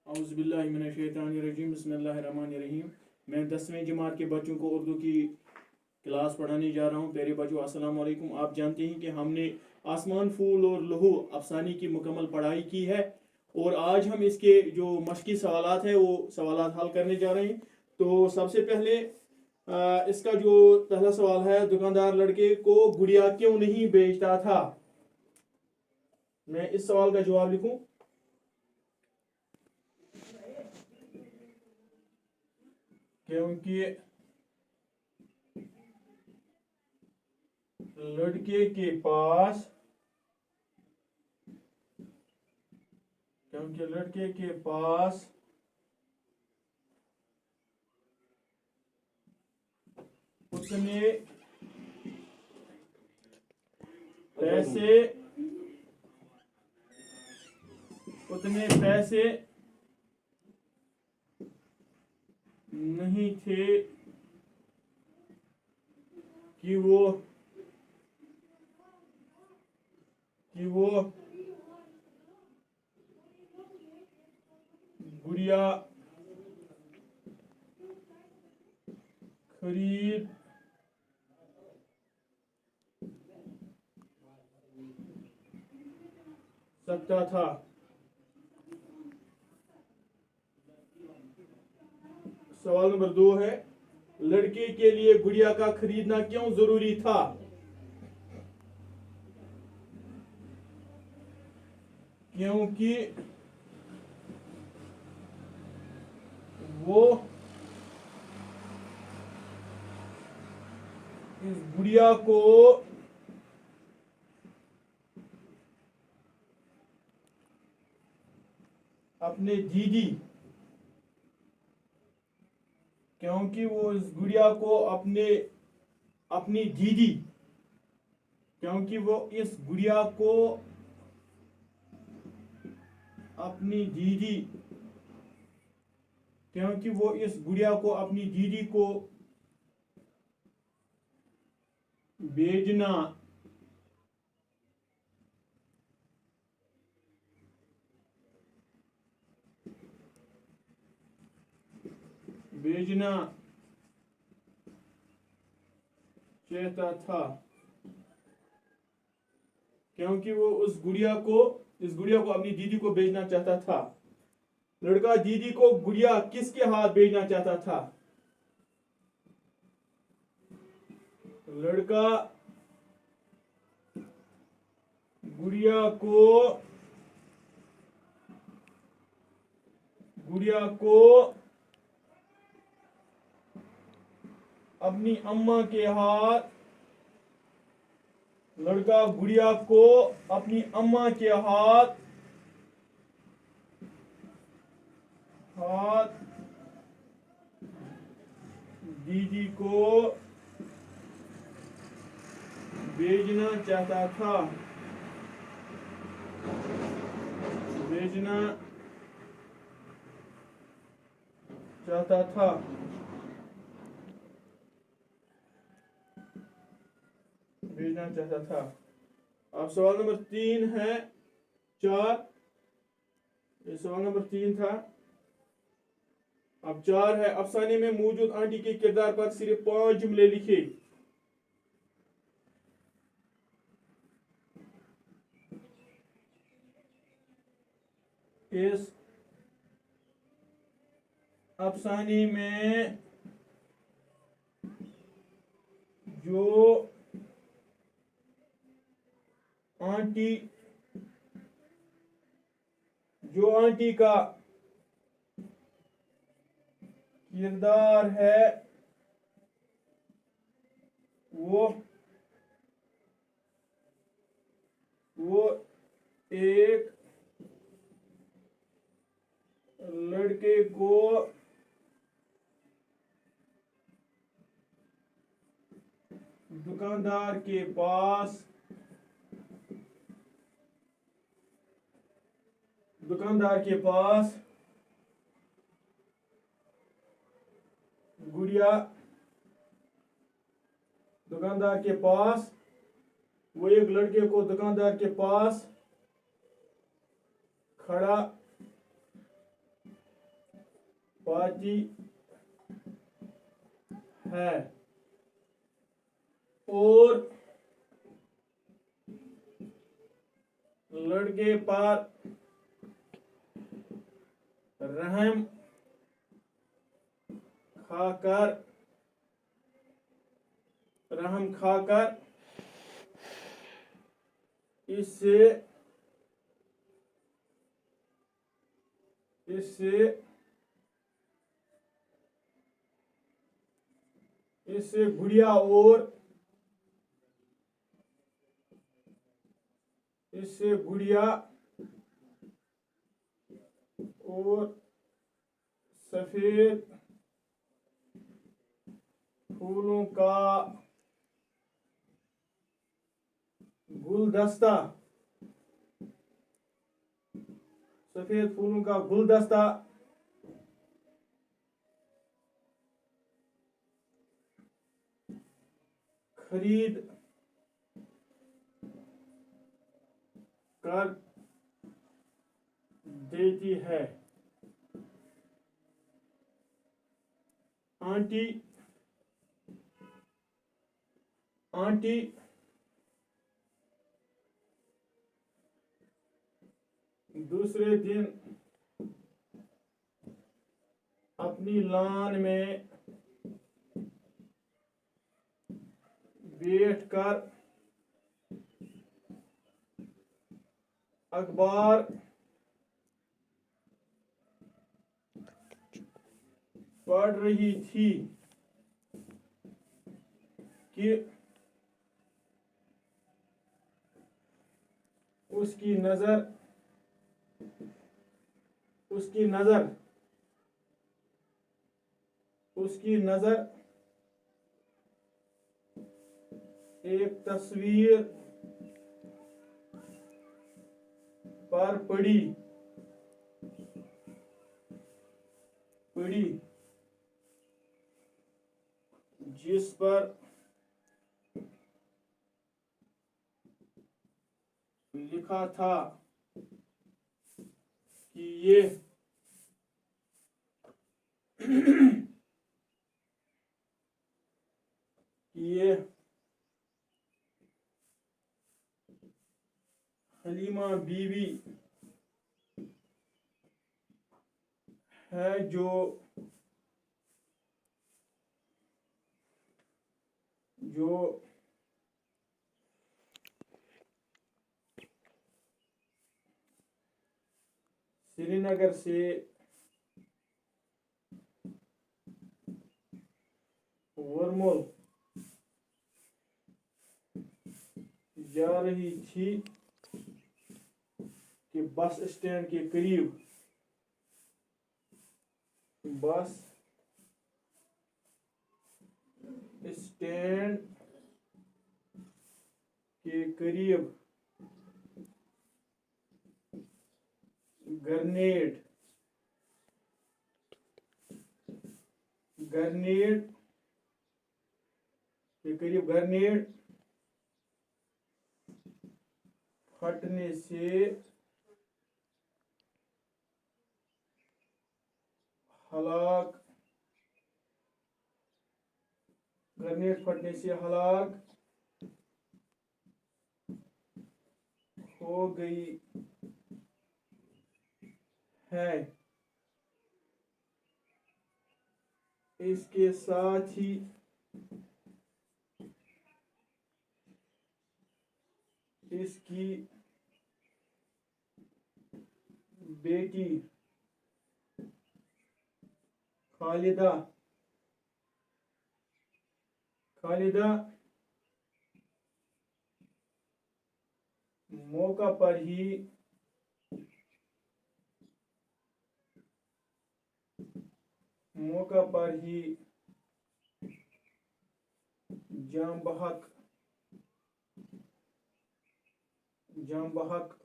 औज़ुबिल्लाहिमिनश्शैतानिर्रजीम बिस्मिल्लाहिर्रहमानिर्रहीम। मैं 10वीं जमात के बच्चों को उर्दू की क्लास पढ़ाने जा रहा हूँ। प्यारे बच्चों, अस्सलाम वालेकुम। आप जानते हैं कि हमने आसमान फूल और लहू अफसानी की मुकम्मल पढ़ाई की है और आज हम इसके जो मशक़ी सवालात हैं वो सवालात हल करने जा रहे हैं। तो सबसे पहले इसका जो पहला सवाल है, दुकानदार लड़के को गुड़िया क्यों नहीं बेचता था। मैं इस सवाल का जवाब लिखूं। क्योंकि लड़के के पास उतने पैसे नहीं थे कि वो गुड़िया खरीद सकता था। सवाल नंबर 2 है, लड़के के लिए गुड़िया का खरीदना क्यों जरूरी था। क्योंकि वो इस गुड़िया को अपने दीदी क्योंकि वो इस गुड़िया को अपनी दीदी क्योंकि वो इस गुड़िया को अपनी दीदी क्योंकि वो इस गुड़िया को अपनी दीदी को भेजना चाहता था। क्योंकि वो इस गुड़िया को अपनी दीदी को भेजना चाहता था। लड़का दीदी को गुड़िया किसके हाथ भेजना चाहता था। लड़का गुड़िया को अपनी अम्मा के हाथ लड़का गुड़िया को अपनी अम्मा के हाथ दीदी को भेजना चाहता था। अब सवाल नंबर 3 है 4। ये सवाल नंबर 3 था। अब 4 है, अफसाने में मौजूद आंटी के किरदार पर सिर्फ 5 जुमले लिखे। इस अफसाने में जो आंटी का किरदार है वो एक लड़के को दुकानदार के पास गुड़िया वो एक लड़के को दुकानदार के पास खड़ा पाती है और लड़के पर रहम खाकर इससे गुड़िया और सफेद फूलों का गुलदस्ता खरीद कर देती है। आंटी दूसरे दिन अपनी लॉन में बैठकर अखबार पढ़ रही थी कि उसकी नजर एक तस्वीर पर पड़ी जिस पर लिखा था कि ये हलीमा बीवी है जो श्रीनगर से वरमोल जा रही थी कि बस स्टैंड के करीब ग्रेनेड फटने से हलाक हो गई है। इसके साथ ही इसकी बेटी खालिदा मौका पर ही जाम बहक